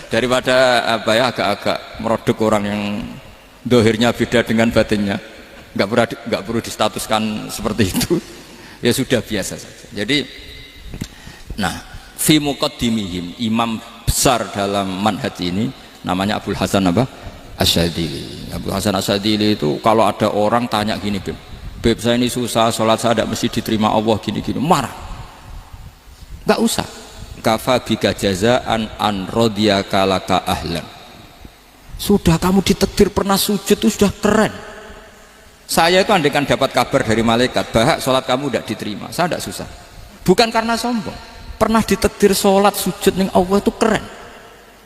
Daripada apa ya agak-agak merodok orang yang dohirnya beda dengan batinnya, nggak perlu distatuskan seperti itu. Ya sudah biasa saja. Jadi, nah, fi muqaddimihim, imam besar dalam manhaj ini namanya Abul Hasan apa? Asyadzili. Abul Hasan Asyadzili itu kalau ada orang tanya gini, Beb saya ini susah, sholat saya tidak mesti diterima Allah gini-gini, marah. Nggak usah. Kafa bika jazaan an radiyaka laka ahlan. Sudah kamu ditakdir pernah sujud itu sudah keren. Saya itu andaikan dapat kabar dari malaikat bahwa sholat kamu tidak diterima, saya tidak susah. Bukan karena sombong. Pernah ditakdir sholat sujud ning Allah itu keren.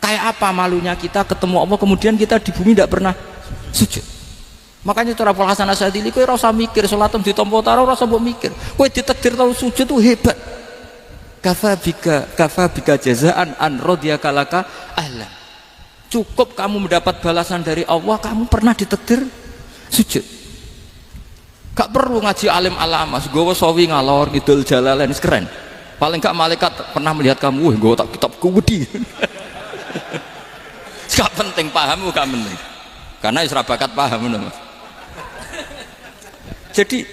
Kayak apa malunya kita ketemu Allah kemudian kita di bumi tidak pernah sujud. Makanya cara Abul Hasan Asyadzili kowe ora usah mikir salatem ditampa taro ora usah mbok mikir. Kowe ditakdir tau sujud itu hebat. Kafa bika jazaan an radiyaka laka ahlan. Cukup kamu mendapat balasan dari Allah, kamu pernah ditakdir sujud. Gak perlu ngaji alim alamas, gowo sawi ngalor ngidul jalalain keren. Paling gak malaikat pernah melihat kamu, wah gowo tak kitab kuwedi. Gak penting paham, gak penting. Karena isra bakat paham Mas. Jadi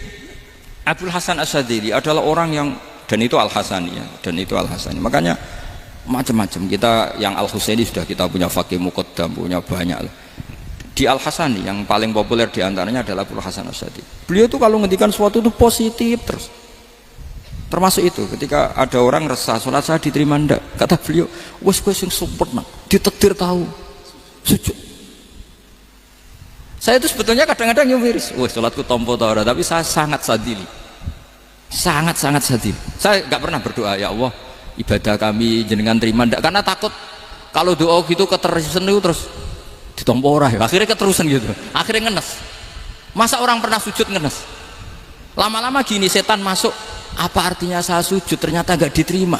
Abul Hasan Asyadzili adalah orang yang, dan itu Al-Hasani ya, dan itu Al-Hasani. Makanya macam-macam kita yang Al-Husaini sudah kita punya Faqih Muqaddam, punya banyak lah. Di Al-Hasani yang paling populer diantaranya adalah Abul Hasan Asyadzili. Beliau itu kalau ngendikan sesuatu itu positif terus. Termasuk itu ketika ada orang resah sholat saya diterima ndak, kata beliau wes sing sempurna ditakdir tahu sujud. Saya itu sebetulnya kadang-kadang nyumiris, wes sholatku tompo ta ora, tapi saya sangat sadili, sangat sadili. Saya nggak pernah berdoa ya Allah ibadah kami jenengan terima ndak, karena takut kalau doa gitu keterusan itu terus ditompo ora ya, akhirnya keterusan gitu, akhirnya ngenes. Masa orang pernah sujud ngenes? Lama-lama gini setan masuk Apa artinya saya sujud ternyata nggak diterima?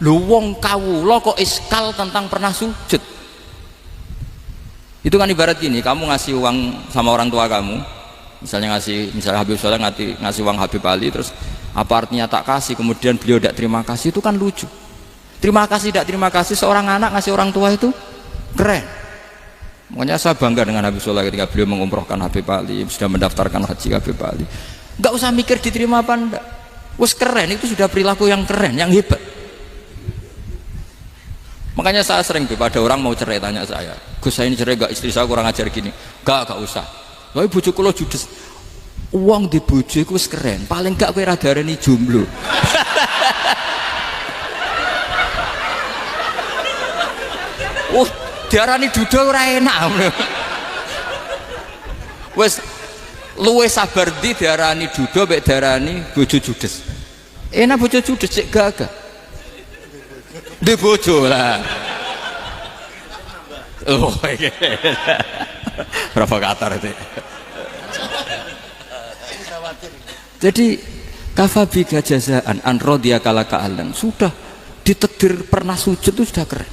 Lu wong kawula kok iskal tentang pernah sujud. Itu kan ibarat gini, kamu ngasih uang sama orang tua kamu, misalnya Habib Soleh ngasih uang Habib Ali, terus apa artinya tak kasih, kemudian beliau tidak terima kasih, itu kan lucu. Terima kasih tidak terima kasih, seorang anak ngasih orang tua itu keren. Makanya saya bangga dengan Habib Soleh ketika beliau mengumrohkan Habib Ali, sudah mendaftarkan haji Habib Ali. Nggak usah mikir diterima apa enggak, wes keren, itu sudah perilaku yang keren, yang hebat. Makanya saya sering ada orang mau cerai tanya saya, Gus saya ini cerai gak, istri saya kurang ajar gini. Gak usah. Tapi bojo kula judes. Uang di bojo iku wis keren, paling gak kowe ra darani jomblo. Oh, diarani duda ora enak. Wis luwe sabar ndi diarani duda mek diarani bojo judes. Enak bojo judes cek gagah. Di bojo lah. Oh, provokator itu. Jadi kafabika jazaan an radiyakala ka'alan, sudah ditakdir pernah sujud itu sudah keren.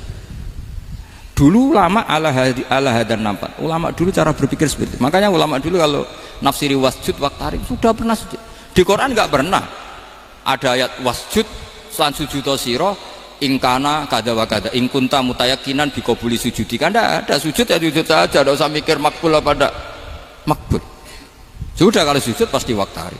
Dulu ulama ala hadan nampak. Ulama dulu cara berpikir seperti itu. Makanya ulama dulu kalau nafsiri wasjud waqtarib sudah pernah sujud. Di Quran enggak pernah ada ayat wasjud san sujudo siro ingkana kada wa kada ingkunta mutayakinan bikobuli sujudi. Kan ada sujud ya sujud saja, tidak usah mikir makbul apa tidak makbul. Sudah kalau sujud pasti waqtarib.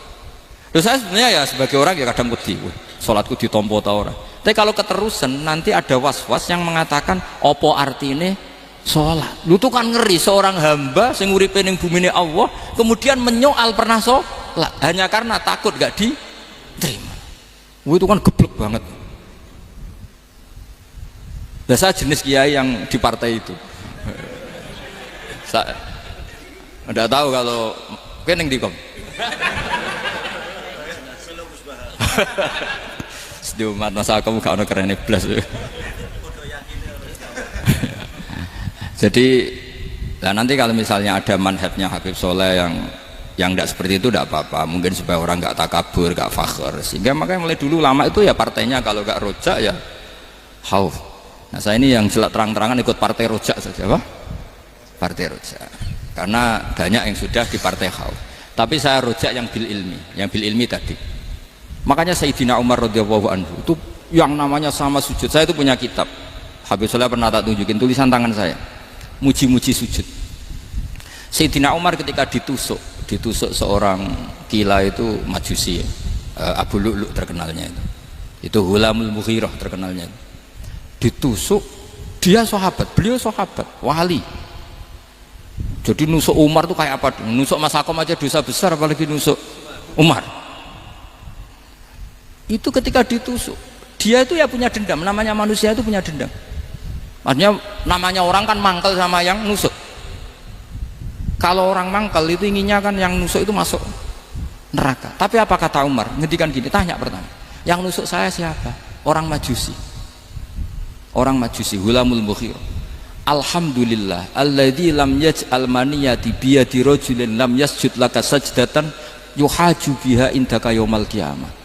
Terus saya sebenarnya ya sebagai orang ya kadang wedi, sholatku ditompo tau ora. Tapi kalau keterusan nanti ada was-was yang mengatakan opo artine sholat. Lu tuh kan ngeri seorang hamba sing uripe ning bumine Allah kemudian menyoal pernah sholat hanya karena takut gak diterima. Itu kan geblek banget. Nah, saya jenis kiai yang di partai itu. Saya enggak tahu kalau keneng dikom. Sedumat masa kamu gak ada keren iblis. Jadi nanti kalau misalnya ada manhajnya Habib Soleh yang tidak seperti itu tidak apa-apa, mungkin supaya orang nggak takabur, nggak fakhr, sehingga makanya mulai dulu lama itu ya partainya kalau nggak rojak ya khauf. Nah saya ini yang jelas terang-terangan ikut partai rojak saja, apa? Partai rojak, karena banyak yang sudah di partai khauf. Tapi saya rojak yang bil ilmi tadi. Makanya Sayyidina Umar radhiyallahu anhu itu yang namanya sama sujud. Saya itu punya kitab. Habib Soleh pernah tak tunjukin tulisan tangan saya. Muji-muji sujud. Sayyidina Umar ketika ditusuk seorang gila itu Majusi, Abu Lu'lu' terkenalnya itu. Itu Hulamul Mughirah terkenalnya. Ditusuk, dia sahabat, beliau sahabat, wali. Jadi nusuk Umar tuh kayak apa? Nusuk Mas Hakom aja dosa besar, apalagi nusuk Umar. Itu ketika ditusuk, dia itu ya punya dendam. Namanya manusia itu punya dendam. Artinya namanya orang kan mangkel sama yang nusuk. Kalau orang mangkel itu inginnya kan yang nusuk itu masuk neraka. Tapi apa kata Umar? Ngendikan gini, tanya pertama, yang nusuk saya siapa? Orang Majusi. Orang Majusi, Hulamul Mughirah. Alhamdulillah alladzi lam yaj'al maniyati biyadi rajulin lam yasjud laka sajdatan yuhaju biha indaka yaumal qiyamah.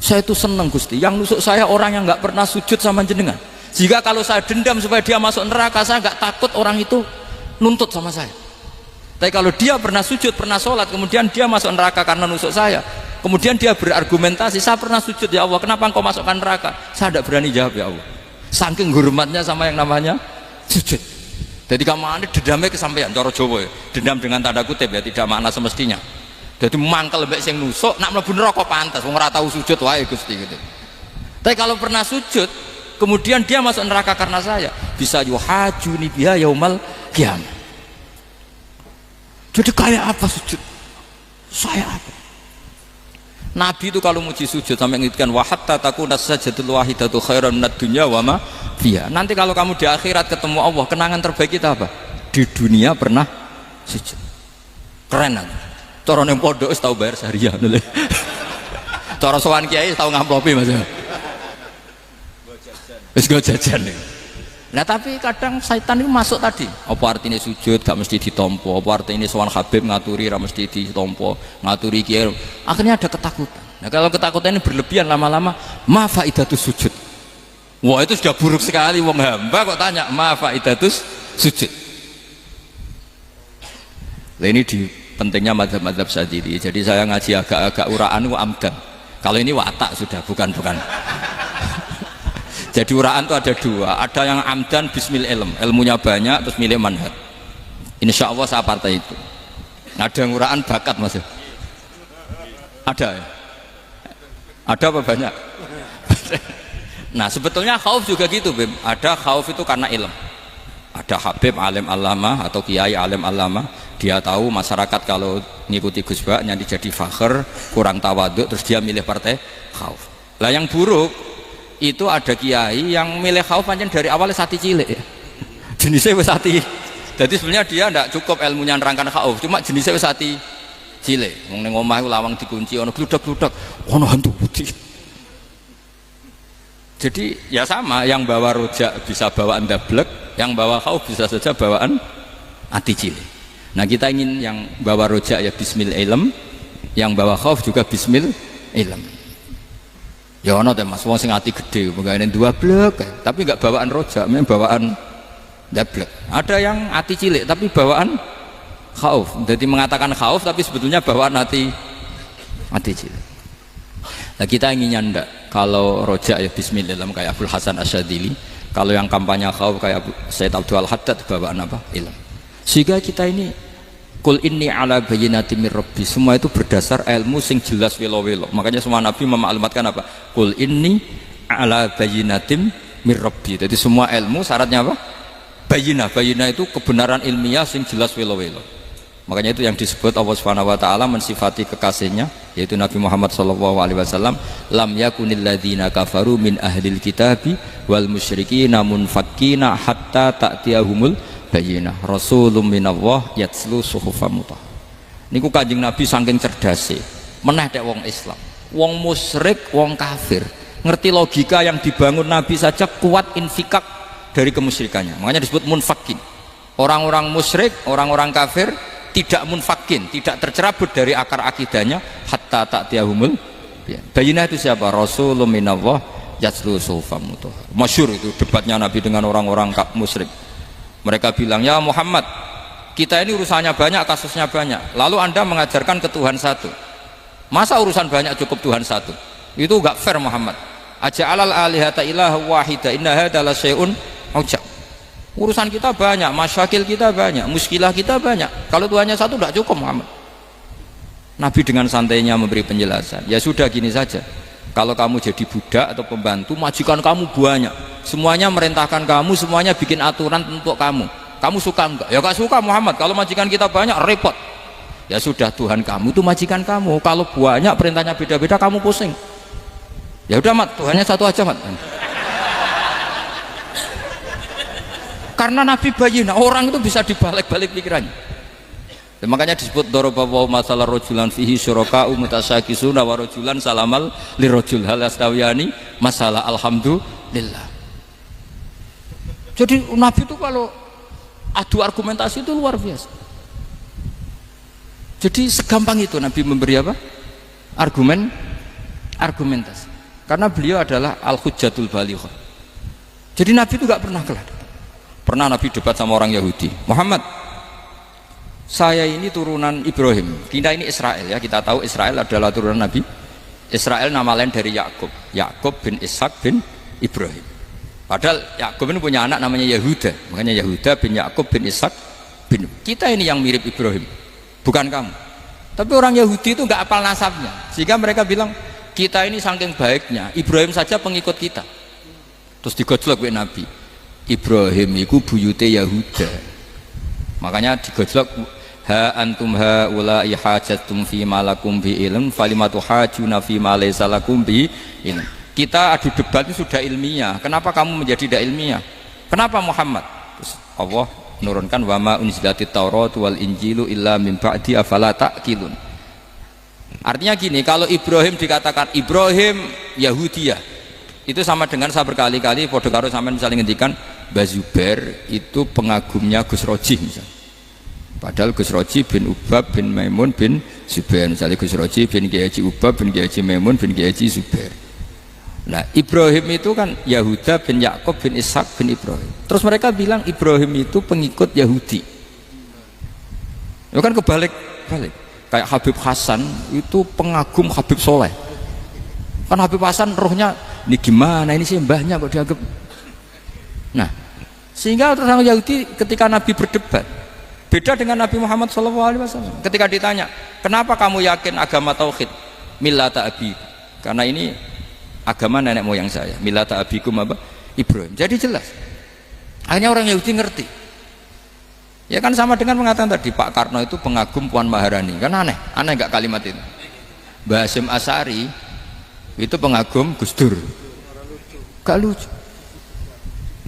Saya itu senang Gusti, yang nusuk saya orang yang nggak pernah sujud sama jenengan. Jika kalau saya dendam supaya dia masuk neraka, saya nggak takut orang itu nuntut sama saya. Tapi kalau dia pernah sujud, pernah sholat, kemudian dia masuk neraka karena nusuk saya, kemudian dia berargumentasi, saya pernah sujud ya Allah, kenapa engkau masukkan neraka? Saya tidak berani jawab ya Allah. Saking hormatnya sama yang namanya sujud. Jadi kamu ini dendamnya kesampaian, cara Jawa ya. Dendam dengan tanda kutip ya, tidak makna semestinya. Jadi mangkel mbek sing nusuk, nak mlebu neraka pantas, wong ora tau sujud wae Gusti gitu. Tapi kalau pernah sujud, kemudian dia masuk neraka karena saya, bisa yuhajuni biha yaumal qiyamah. Jadi kayak apa sujud? Saya apa? Nabi itu kalau muji sujud sampai mengingatkan wa hatta takuna sajdatul wahidatu khairan minad dunya wa ma fiha. Nanti kalau kamu di akhirat ketemu Allah, kenangan terbaik kita apa? Di dunia pernah sujud. Keren kan? Cara ning pondok wis tau bayar seharian lho. Cara sowan kiai tau ngamplopi Mas. Wis go jajan. Nah tapi kadang setan itu masuk tadi. Apa artinya sujud gak mesti ditompo, apa artinya sowan Habib ngaturi ra mesti ditompo, ngaturi kiai. Akhirnya ada ketakutan. Nah kalau ketakutan ini berlebihan lama-lama, ma faidatus sujud. Wah itu sudah buruk sekali, wong hamba kok tanya ma faidatus sujud. Nah ini di pentingnya mazhab-mazhab Syadzili. Jadi saya ngaji agak-agak uraan wa amdan. Kalau ini watak sudah, bukan. Jadi uraan itu ada dua, ada yang amdan bismil ilm, ilmunya banyak terus milih manhaj. Insya Allah saya partai itu. Ada yang uraan bakat mas. Ada ya? Ada apa banyak? Nah sebetulnya khauf juga gitu Bim. Ada khauf itu karena ilm. Ada habib alim alama atau kiai alim alama, dia tahu masyarakat kalau ngikuti Gus Bak nanti jadi fakhr, kurang tawaduk, terus dia milih partai khauf. Lah yang buruk itu ada kiai yang milih khauf pancen dari awalnya sati cilik ya. Jenisnya wis sati. Jadi sebenarnya dia tidak cukup ilmunya nerangkan khauf, cuma jenisnya wis sati cilik. Wong ning omah lawang dikunci ono gludak-gludak, ono hantu putih. Jadi ya sama, yang bawa rojak bisa bawaan dablek, yang bawa khauf bisa saja bawaan ati cilik. Nah kita ingin yang bawa rojak ya bismil ilm, yang bawa khauf juga bismil ilm. Ya ono teh Mas, wong sing ati gede pegawene dua blek, tapi enggak bawaan rojak, memang bawaan dablek. Ada yang ati cilik tapi bawaan khauf. Jadi mengatakan khauf tapi sebetulnya bawaan ati cilik. Nah kita inginnya ndak, kalau rojak ya bismillah kayak Abdul Hasan Asyadzili, kalau yang kampanye khauf kayak Said Abdul Haddad bawaan apa? Ilm. Sehingga kita ini kul inni ala bayyinatin mir rabbi, semua itu berdasar ilmu sing jelas welo-welo. Makanya semua nabi memaklumatkan apa? Kul inni ala bayyinatin mir rabbi. Jadi semua ilmu syaratnya apa? Bayyinah. Bayyinah itu kebenaran ilmiah sing jelas welo-welo. Makanya itu yang disebut Allah Subhanahu wa taala mensifati kekasihnya yaitu Nabi Muhammad sallallahu alaihi wasallam, lam yakunil ladzina kafaru min ahlil kitabi wal musyrikina munfakkina hatta ta'tiyahumul bayyinah rasulun minallah yatslu suhufan mutahhar. Niku Kanjeng Nabi saking cerdase meneh tek wong Islam, wong musyrik, wong kafir ngerti logika yang dibangun Nabi saja kuat infikak dari kemusyrikannya. Makanya disebut munfakin. Orang-orang musyrik, orang-orang kafir tidak munfakin, tidak tercerabut dari akar akidahnya hatta ta'tiyahumul bayyinah. Itu siapa? Rasulun minallah yatslu suhufan mutahhar. Masyhur itu debatnya Nabi dengan orang-orang musyrik. Mereka bilang, ya Muhammad, kita ini urusannya banyak, kasusnya banyak, lalu anda mengajarkan ke Tuhan satu, masa urusan banyak cukup Tuhan satu? Itu enggak fair Muhammad. Aja'alal alihata ilaha wahida inna hadza la syai'un ujab. Urusan kita banyak, masyakil kita banyak, muskilah kita banyak, kalau Tuhannya satu tidak cukup Muhammad. Nabi dengan santainya memberi penjelasan, ya sudah gini saja, kalau kamu jadi budak atau pembantu, majikan kamu banyak, semuanya merintahkan kamu, semuanya bikin aturan untuk kamu suka enggak? Ya gak suka Muhammad, kalau majikan kita banyak repot. Ya sudah, Tuhan kamu itu majikan kamu, kalau banyak perintahnya beda-beda kamu pusing. Ya udah Mat, Tuhannya satu aja Mat. Karena Nabi bayyinah, orang itu bisa dibalik-balik pikirannya. Dan makanya disebut darabahu masalah rajulan fihi syuraka'u mutasyakisuna wa rajulan salamal lirajul hal astawiyani masalah alhamdulillah. Jadi Nabi itu kalau adu argumentasi itu luar biasa. Jadi segampang itu Nabi memberi apa? Argumentasi. Karena beliau adalah al-hujjatul balighah. Jadi Nabi itu gak pernah kalah. Pernah Nabi debat sama orang Yahudi, Muhammad, saya ini turunan Ibrahim, kita ini Israel ya, kita tahu Israel adalah turunan Nabi Israel, nama lain dari Yakub, Yakub bin Ishak bin Ibrahim. Padahal Yakub ini punya anak namanya Yahuda, makanya Yahuda bin Yakub bin Ishak bin. Kita ini yang mirip Ibrahim, bukan kamu. Tapi orang Yahudi itu nggak apal nasabnya, sehingga mereka bilang kita ini saking baiknya Ibrahim saja pengikut kita. Terus digojlok oleh Nabi, Ibrahim itu buyute Yahuda, makanya digojlok, ha antum ha ulai hajatum fi malakum bi ilm falimatu hajuna fi ma laysa lakum bi ilm. Kita adu debat itu sudah ilmiah, kenapa kamu menjadi tidak ilmiah? Kenapa Muhammad? Terus Allah menurunkan wa ma unzilatit taurat wal injilu illa min ba'di afala ta'qilun. Artinya gini, kalau Ibrahim dikatakan Ibrahim Yahudiyah, itu sama dengan saya berkali-kali podo karo sampean misalnya ngendikan Mbah Zubair itu pengagumnya Gus Roji misalnya. Padahal Gus Roji bin Ubab bin Maimun bin Zubair, misalnya Gus Roji bin Kiai Haji Ubab bin Kiai Haji Maimun bin Kiai Haji Zubair. Nah Ibrahim itu kan Yahuda bin Yakub bin Ishak bin Ibrahim. Terus mereka bilang Ibrahim itu pengikut Yahudi. Itu kan kebalik-balik. Kayak Habib Hasan itu pengagum Habib Soleh. Kan Habib Hasan rohnya ini gimana ini sih mbahnya kok dianggap. Nah sehingga orang Yahudi ketika Nabi berdebat beda dengan Nabi Muhammad SAW. Ketika ditanya kenapa kamu yakin agama tauhid millata abi, karena ini agama nenek moyang saya, millata abikum apa Ibrahim. Jadi jelas akhirnya orang Yahudi ngerti. Ya kan sama dengan mengatakan tadi Pak Karno itu pengagum Puan Maharani, kan aneh nggak kalimat itu. Mbah Hasyim Asy'ari itu pengagum Gus Dur, gak lucu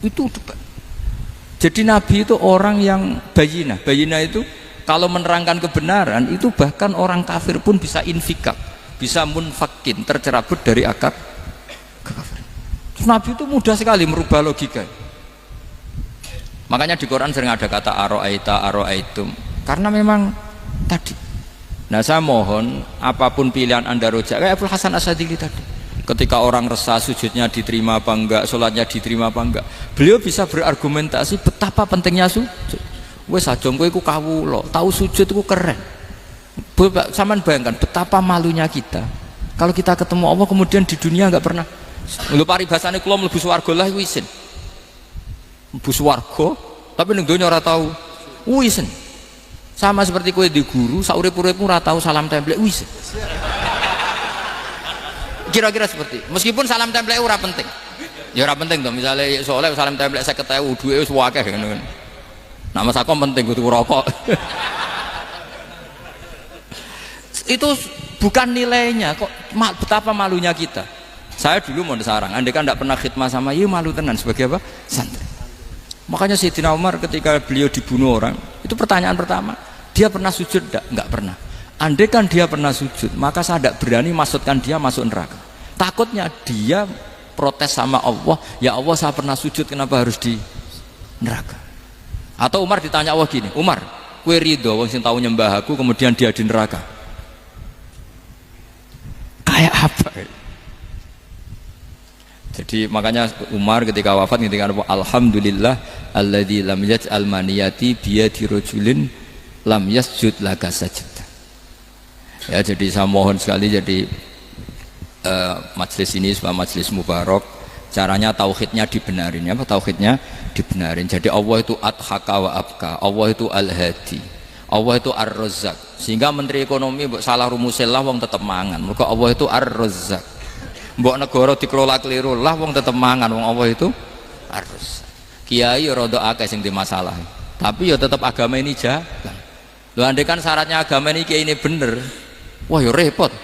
itu debat. Jadi Nabi itu orang yang bayinah itu kalau menerangkan kebenaran itu bahkan orang kafir pun bisa infikak, bisa munfakin, tercerabut dari akar kekafiran. Nabi itu mudah sekali merubah logika. Makanya di Quran sering ada kata aro'aitum, karena memang tadi. Nah saya mohon apapun pilihan anda rojak kayak Abdul Hasan Asadili tadi, ketika orang resah sujudnya diterima apa enggak, sholatnya diterima apa enggak, beliau bisa berargumentasi betapa pentingnya sujud. Wes sajong kowe iku kawula, tahu sujud iku keren. Saman bayangkan betapa malunya kita kalau kita ketemu Allah kemudian di dunia enggak pernah. Lho paribasane kula mlebu swarga lah iku isin. Mlebu swarga tapi ning donya ora tahu isin. Sama seperti kowe di guru saurip-uripmu ora tahu salam templek isin. Kira-kira seperti meskipun salam template ora penting ya ora penting toh, misalnya soalnya salam template 50.000 duwe wis akeh ngono kan. Nah Mas Akom penting kudu rokok. Itu bukan nilainya kok, betapa malunya kita. Saya dulu mau sarang, andai kan tidak pernah khidmah sama iya malu tenan sebagai apa? Santri. Makanya Sayyidina Umar ketika beliau dibunuh orang, itu pertanyaan pertama, dia pernah sujud enggak? Enggak pernah. Andai kan dia pernah sujud, maka saya tidak berani masukkan dia masuk neraka. Takutnya dia protes sama Allah, ya Allah saya pernah sujud kenapa harus di neraka. Atau Umar ditanya Allah gini, Umar kue ridho wong sing tahu nyembah aku kemudian dia di neraka, kayak apa? Jadi makanya Umar ketika wafat ketika alhamdulillah alladzi lam yaj'al maniyati biyadi rajulin lam yasjud laka sajda. Ya jadi saya mohon sekali jadi majelis ini sebuah majelis mubarak, caranya tauhidnya dibenarin ya, tauhidnya dibenarin. Jadi Allah itu adhaka wa abka, Allah itu al-hadi, Allah itu ar-razzaq. Sehingga menteri ekonomi mbok salah rumusillah wong tetep mangan. Mergo Allah itu ar-razzaq. Mbok negara dikelola keliru lah wong tetep mangan, wong Allah itu ar-razzaq. Kiai rada akeh sing di masalah. Tapi ya tetep agama ini jalan. Lho andai kan syaratnya agama ini kiai ini bener, wah ya repot.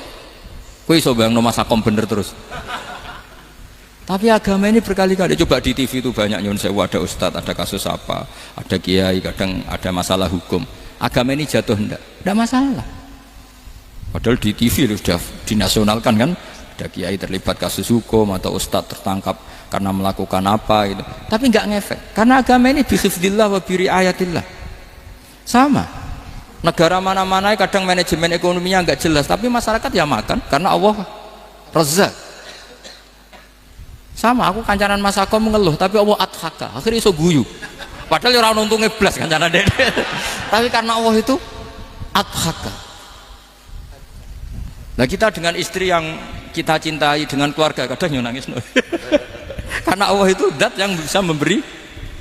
Kowe iso bayangno Mas Akom bener terus. Tapi agama ini berkali-kali coba di TV itu banyak nyun sewu, ada ustadz, ada kasus apa, ada kiai, kadang ada masalah hukum. Agama ini jatuh enggak masalah. Padahal di TV itu sudah dinasionalkan kan, ada kiai terlibat kasus hukum atau ustadz tertangkap karena melakukan apa gitu. Tapi enggak ngefek karena agama ini bihifdillah wa biriayatillah. Sama. Negara mana-mana kadang manajemen ekonominya enggak jelas, tapi masyarakat ya makan karena Allah Razzaq. Sama aku kancanan Mas Akom mengeluh tapi Allah adhaka, akhirnya iso guyu. Padahal orang untungnya blas kancanan dede. Tapi karena Allah itu adhaka. Nah kita dengan istri yang kita cintai, dengan keluarga kadang yang nangis. Karena Allah itu zat yang bisa memberi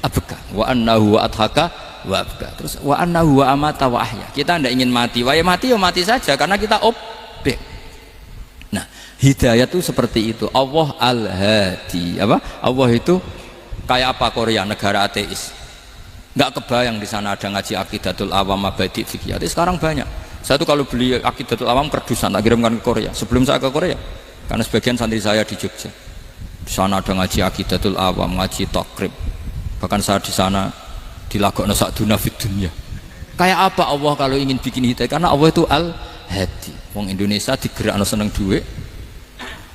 abka. Wa annahu wa adhaka wa abka. Terus wa annahu wa amata wa ahya. Kita tidak ingin mati, ya mati saja karena kita objek. Nah hidayah itu seperti itu. Allah al-hadi, apa? Allah itu kayak apa Korea, negara ateis. Nggak kebayang di sana ada ngaji Aqidatul Awam, Mabadi' Fikih. Sekarang banyak. Saya tuh kalau beli Aqidatul Awam kerdusan tak kirimkan ke Korea. Sebelum saya ke Korea, karena sebagian santri saya di Jogja. Di sana ada ngaji Aqidatul Awam, ngaji Takrib. Bahkan saya di sana dilagokno sakduna fid dunya. Kayak apa Allah kalau ingin bikin hidayah? Karena Allah itu al-hadi. Wong Indonesia digerakno seneng duit.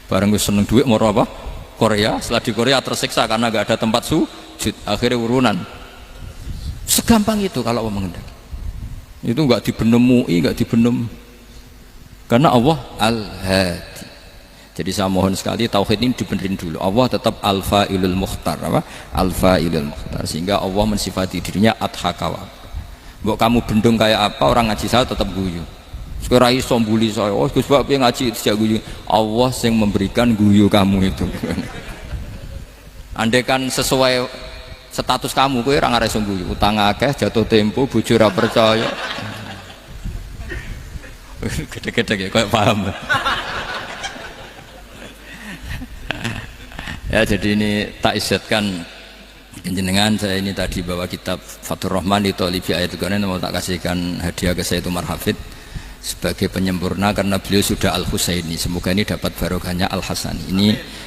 Bareng wis seneng duit mau apa? Korea. Setelah di Korea tersiksa karena gak ada tempat sujud. Akhirnya urunan. Segampang itu kalau Allah mengendaki. Itu enggak dibenem MUI, enggak dibenem Karena Allah Al-Hadi. Jadi saya mohon sekali tauhid ini dibenerin dulu. Allah tetap Al-Fa'ilul Mukhtar, apa? Al-Fa'ilul Mukhtar. Sehingga Allah mensifati dirinya Adhakawa. Mbok kamu bendung kayak apa, orang ngaji saya tetap guyu. Sekarang iso mbuli saya, oh Gus Bak piye ngaji sejak guyu. Allah yang memberikan guyu kamu itu. Andai kan sesuai status kamu, kowe ora ngarep guyu. Utang akeh, jatuh tempo, bojo ora percaya. Gede-gede ya, kayak paham. Ya, jadi ini tak isyatkan jenengan. Saya ini tadi bawa kitab Fathur Rahman di Thalibi Ayat Qur'an, mau tak kasihkan hadiah ke Sayyid Umar Hafid sebagai penyempurna karena beliau sudah Al-Husaini. Semoga ini dapat barokahnya Al-Hasani.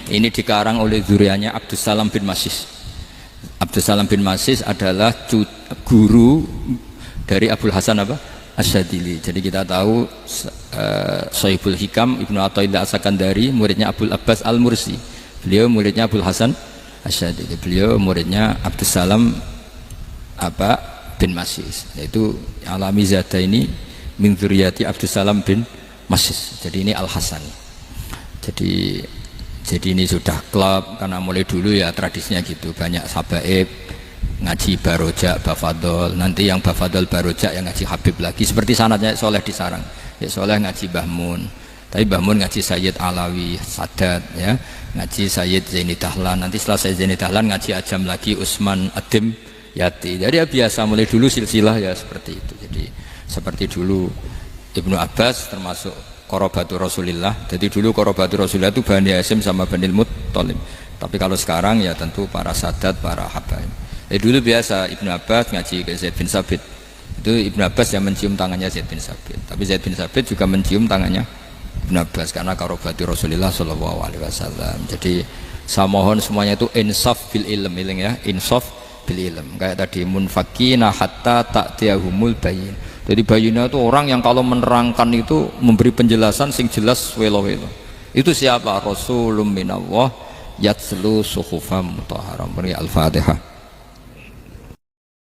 Ini dikarang oleh zurianya Abdus Salam bin Masis. Abdus Salam bin Masis adalah guru dari Abul Hasan apa? Asyadili. Jadi kita tahu Sahibul Hikam Ibnu Athaillah As-Sakandari muridnya Abul Abbas Al-Mursi. Beliau muridnya Abul Hasan Asyadili. Beliau muridnya Abdus Salam bin Masis. Yaitu alami zada ini min dzurriyyati Abdus Salam bin Masis. Jadi ini Al-Hasani. Jadi ini sudah klub karena mulai dulu ya tradisinya gitu. Banyak sabaib ngaji barojak, bafadol. Nanti yang bafadol barojak yang ngaji Habib lagi. Seperti sanadnya Soleh di Sarang. Ya Soleh ngaji Mbah Mun. Tapi Mbah Mun ngaji Sayyid Alawi Sadat ya. Ngaji Sayyid Zaini Dahlan. Nanti setelah Sayyid Zaini Dahlan ngaji Ajam lagi Usman Adim Yati. Jadi ya biasa mulai dulu silsilah ya seperti itu. Jadi seperti dulu Ibnu Abbas termasuk Qorobatul Rasulillah. Jadi dulu Qorobatul Rasulillah itu Bani Hasyim sama Bani Muttalib. Tapi kalau sekarang ya tentu para Sadat, para Habaib. Dulu biasa Ibnu Abbas ngaji ke Zaid bin Sabit. Itu Ibnu Abbas yang mencium tangannya Zaid bin Sabit. Tapi Zaid bin Sabit juga mencium tangannya Ibnu Abbas karena Qorobatul Rasulillah Shallallahu Alaihi Wasallam. Jadi saya mohon semuanya itu insaf bil ilm, ya, insaf bil ilm. Kayak tadi munfakina hatta ta'tiyahumul bayin. Jadi bayina itu orang yang kalau menerangkan itu memberi penjelasan sing jelas welo-welo. Itu siapa? Rasulun minallah yatslu suhufam mutahharam. Al-Fatihah.